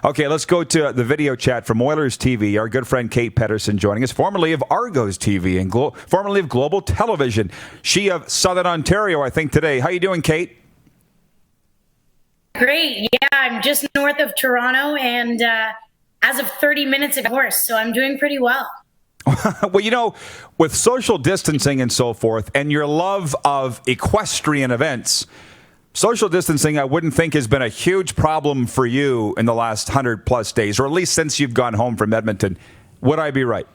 Okay, let's go to the video chat from Oilers TV. Our good friend Kate Pettersen joining us, formerly of Argos TV and formerly of Global Television. She of Southern Ontario, I think, today. How you doing, Kate? Great. Yeah, I'm just north of Toronto and as of 30 minutes ago, horse, so I'm doing pretty well. Well, you know, with social distancing and so forth, and your love of equestrian events, social distancing, I wouldn't think, has been a huge problem for you in the last 100-plus days, or at least since you've gone home from Edmonton. Would I be right?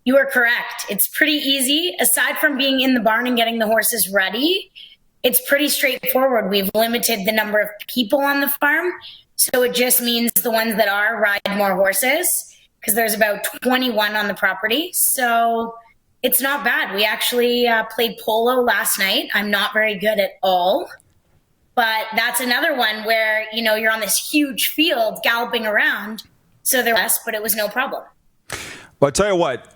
You are correct. It's pretty easy. Aside from being in the barn and getting the horses ready, it's pretty straightforward. We've limited the number of people on the farm, so it just means the ones that are ride more horses, because there's about 21 on the property. So it's not bad. We actually played polo last night. I'm not very good at all, but that's another one where, you know, you're on this huge field galloping around. So there was, but it was no problem. Well, I'll tell you what,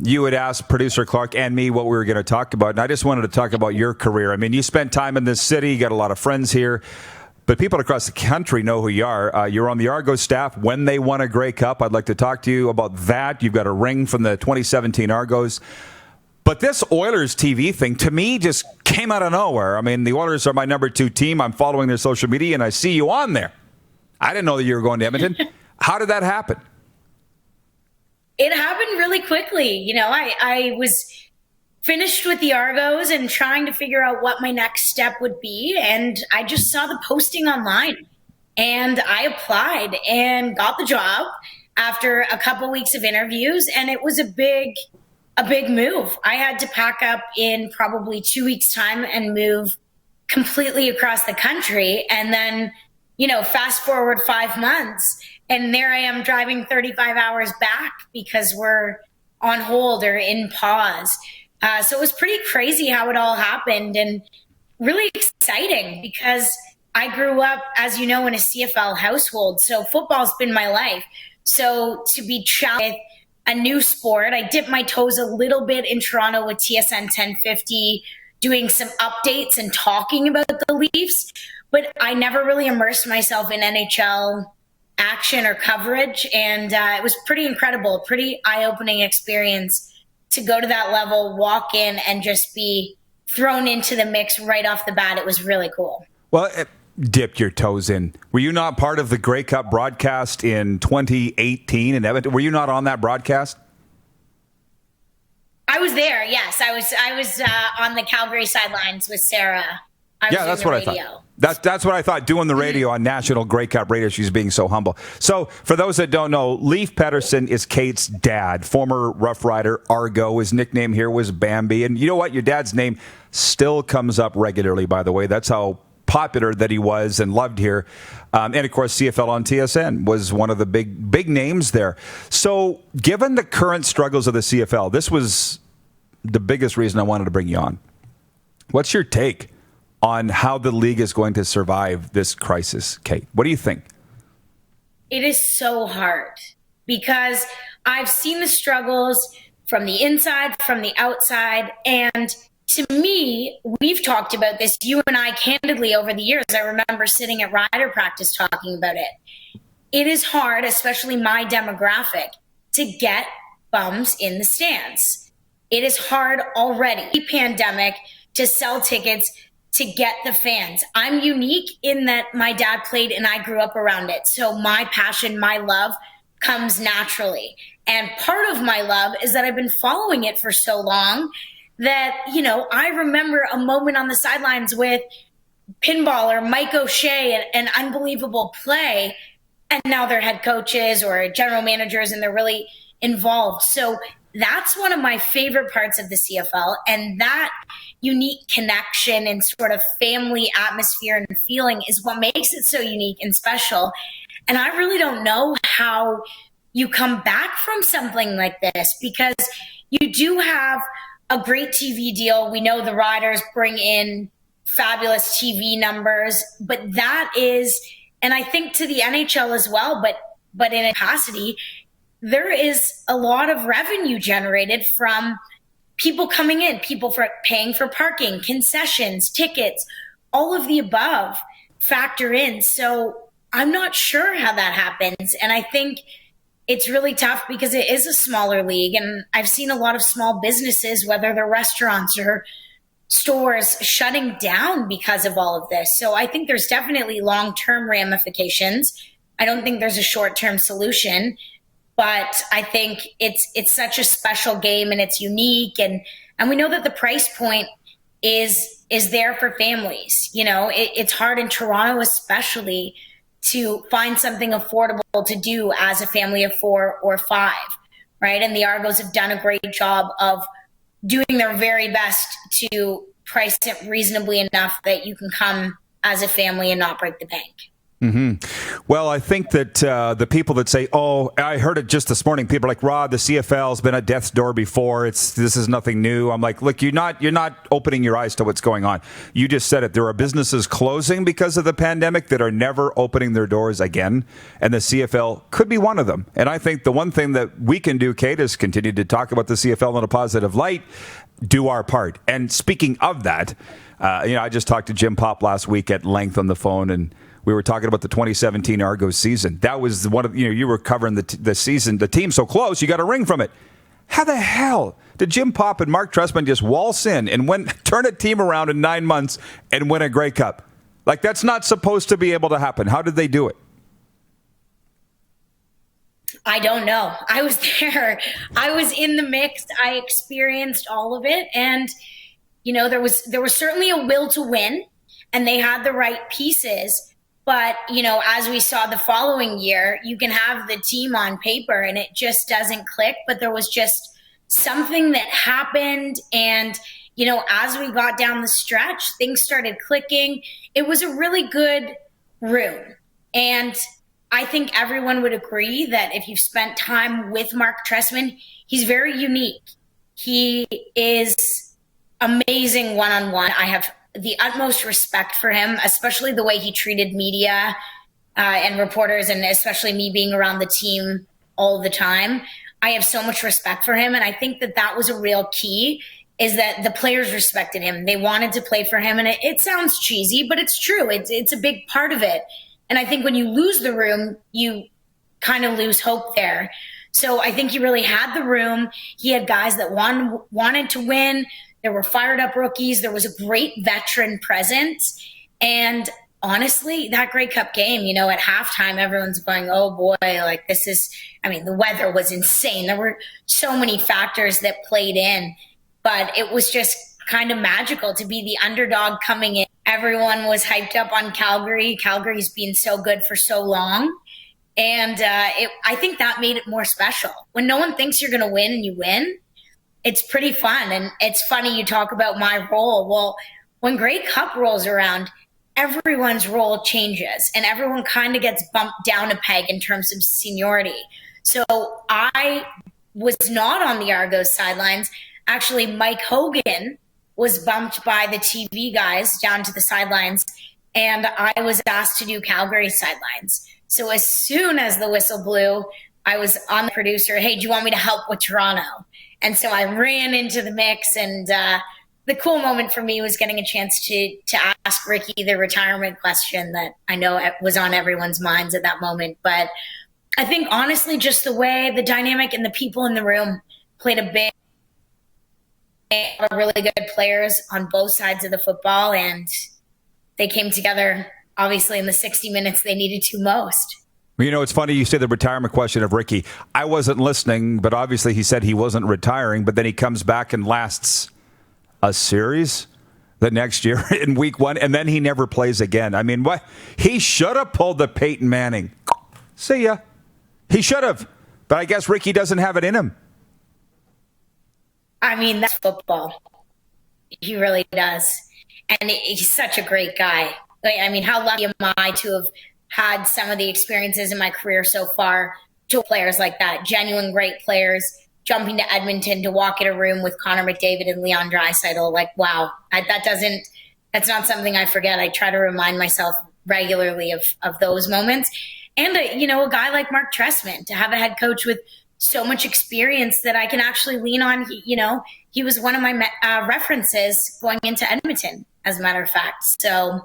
you had asked producer Clark and me what we were going to talk about, and I just wanted to talk about your career. I mean, you spent time in this city, you got a lot of friends here, but people across the country know who you are. You're on the Argos staff when they won a Grey Cup. I'd like to talk to you about that. You've got a ring from the 2017 Argos. But this Oilers TV thing, to me, just came out of nowhere. I mean, the Oilers are my number 2 team. I'm following their social media, and I see you on there. I didn't know that you were going to Edmonton. How did that happen? It happened really quickly. You know, I was finished with the Argos and trying to figure out what my next step would be. And I just saw the posting online and I applied and got the job after a couple weeks of interviews. And it was a big move. I had to pack up in probably 2 weeks' time and move completely across the country. And then, you know, fast forward 5 months and there I am driving 35 hours back because we're on hold or in pause. So it was pretty crazy how it all happened and really exciting because I grew up, as you know, in a CFL household. So football's been my life. So to be challenged with a new sport, I dipped my toes a little bit in Toronto with TSN 1050, doing some updates and talking about the Leafs. But I never really immersed myself in NHL action or coverage. And it was pretty incredible, pretty eye-opening experience to go to that level, walk in, and just be thrown into the mix right off the bat. It was really cool. Well, dipped your toes in. Were you not part of the Grey Cup broadcast in 2018 in Edmonton? Were you not on that broadcast? I was there, yes. I was on the Calgary sidelines with Sarah. That's what I thought. That's what I thought, doing the radio on National Grey Cup Radio. She's being so humble. So for those that don't know, Leaf Pettersen is Kate's dad, former Rough Rider Argo. His nickname here was Bambi. And you know what? Your dad's name still comes up regularly, by the way. That's how popular that he was and loved here. And of course, CFL on TSN was one of the big names there. So given the current struggles of the CFL, this was the biggest reason I wanted to bring you on. What's your take on how the league is going to survive this crisis, Kate? What do you think? It is so hard because I've seen the struggles from the inside, from the outside. And to me, we've talked about this, you and I, candidly over the years. I remember sitting at rider practice talking about it. It is hard, especially my demographic, to get bums in the stands. It is hard already, pandemic, to sell tickets, to get the fans. I'm unique in that my dad played and I grew up around it. So my passion, my love comes naturally. And part of my love is that I've been following it for so long that, you know, I remember a moment on the sidelines with pinballer Mike O'Shea, an unbelievable play. And now they're head coaches or general managers and they're really involved. So that's one of my favorite parts of the CFL, and that unique connection and sort of family atmosphere and feeling is what makes it so unique and special. And I really don't know how you come back from something like this because you do have a great TV deal. We know the riders bring in fabulous TV numbers, but that is, and I think to the NHL as well, but in a capacity, there is a lot of revenue generated from people coming in, people for paying for parking, concessions, tickets, all of the above factor in. So I'm not sure how that happens. And I think it's really tough because it is a smaller league. And I've seen a lot of small businesses, whether they're restaurants or stores, shutting down because of all of this. So I think there's definitely long-term ramifications. I don't think there's a short-term solution, but I think it's such a special game and it's unique. And we know that the price point is there for families. You know, it's hard in Toronto, especially, to find something affordable to do as a family of 4 or 5, right? And the Argos have done a great job of doing their very best to price it reasonably enough that you can come as a family and not break the bank. Mm-hmm. Well, I think that the people that say, "Oh, I heard it just this morning," people are like, "Rod, the CFL's been at death's door before. This is nothing new." I'm like, "Look, you're not opening your eyes to what's going on. You just said it. There are businesses closing because of the pandemic that are never opening their doors again, and the CFL could be one of them." And I think the one thing that we can do, Kate, is continue to talk about the CFL in a positive light, do our part. And speaking of that, I just talked to Jim Popp last week at length on the phone, and we were talking about the 2017 Argos season. That was one of, you were covering the season, the team so close, you got a ring from it. How the hell did Jim Popp and Mark Trestman just waltz in and turn a team around in 9 months and win a Grey Cup? Like, that's not supposed to be able to happen. How did they do it? I don't know. I was there. I was in the mix. I experienced all of it. And, there was certainly a will to win, and they had the right pieces. But, as we saw the following year, you can have the team on paper and it just doesn't click. But there was just something that happened. And, as we got down the stretch, things started clicking. It was a really good room. And I think everyone would agree that if you've spent time with Mark Trestman, he's very unique. He is amazing one-on-one. I have the utmost respect for him, especially the way he treated media and reporters, and especially me being around the team all the time. I have so much respect for him, and I think that was a real key, is that the players respected him. They wanted to play for him, and it sounds cheesy, but it's true. It's a big part of it. And I think when you lose the room, you kind of lose hope there. So I think he really had the room. He had guys that wanted to win. There were fired up rookies. There was a great veteran presence. And honestly, that Grey Cup game, at halftime, everyone's going, "Oh boy, like this is," the weather was insane. There were so many factors that played in, but it was just kind of magical to be the underdog coming in. Everyone was hyped up on Calgary. Calgary's been so good for so long. And I think that made it more special. When no one thinks you're going to win and you win, it's pretty fun. And it's funny you talk about my role. Well, when Grey Cup rolls around, everyone's role changes and everyone kind of gets bumped down a peg in terms of seniority. So I was not on the Argos sidelines. Actually, Mike Hogan was bumped by the TV guys down to the sidelines, and I was asked to do Calgary sidelines. So as soon as the whistle blew, I was on the producer, "Hey, do you want me to help with Toronto?" And so I ran into the mix, and the cool moment for me was getting a chance to ask Ricky the retirement question that I know was on everyone's minds at that moment. But I think honestly, just the way the dynamic and the people in the room played a big, really good players on both sides of the football, and they came together obviously in the 60 minutes they needed to most. Well, it's funny you say the retirement question of Ricky. I wasn't listening, but obviously he said he wasn't retiring, but then he comes back and lasts a series the next year in week 1, and then he never plays again. What? He should have pulled the Peyton Manning. See ya. He should have, but I guess Ricky doesn't have it in him. That's football. He really does. And he's such a great guy. How lucky am I to have had some of the experiences in my career so far to players like that, genuine great players, jumping to Edmonton to walk in a room with Connor McDavid and Leon Draisaitl. Wow, that's not something I forget. I try to remind myself regularly of those moments. And, a guy like Mark Trestman, to have a head coach with so much experience that I can actually lean on. He was one of my references going into Edmonton, as a matter of fact. So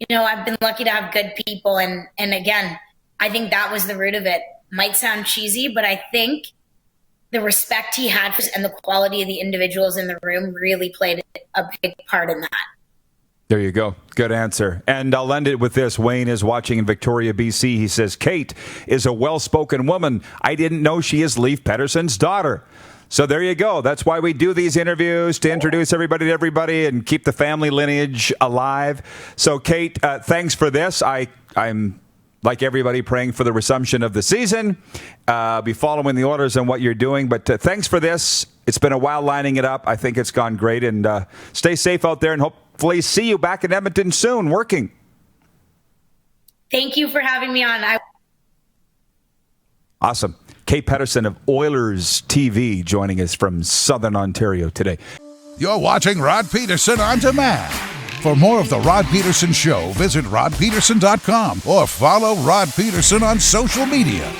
I've been lucky to have good people. And again, I think that was the root of it. Might sound cheesy, but I think the respect he had and the quality of the individuals in the room really played a big part in that. There you go. Good answer. And I'll end it with this. Wayne is watching in Victoria, BC. He says, Kate is a well-spoken woman. I didn't know she is Leif Pettersen's daughter. So there you go. That's why we do these interviews, to introduce everybody to everybody and keep the family lineage alive. So, Kate, thanks for this. I'm, like everybody, praying for the resumption of the season. Be following the orders on what you're doing. But thanks for this. It's been a while lining it up. I think it's gone great. And stay safe out there, and hopefully see you back in Edmonton soon working. Thank you for having me on. Awesome. Kate Pedersen of Oilers TV joining us from Southern Ontario today. You're watching Rod Pedersen On Demand. For more of The Rod Pedersen Show, visit rodpedersen.com or follow Rod Pedersen on social media.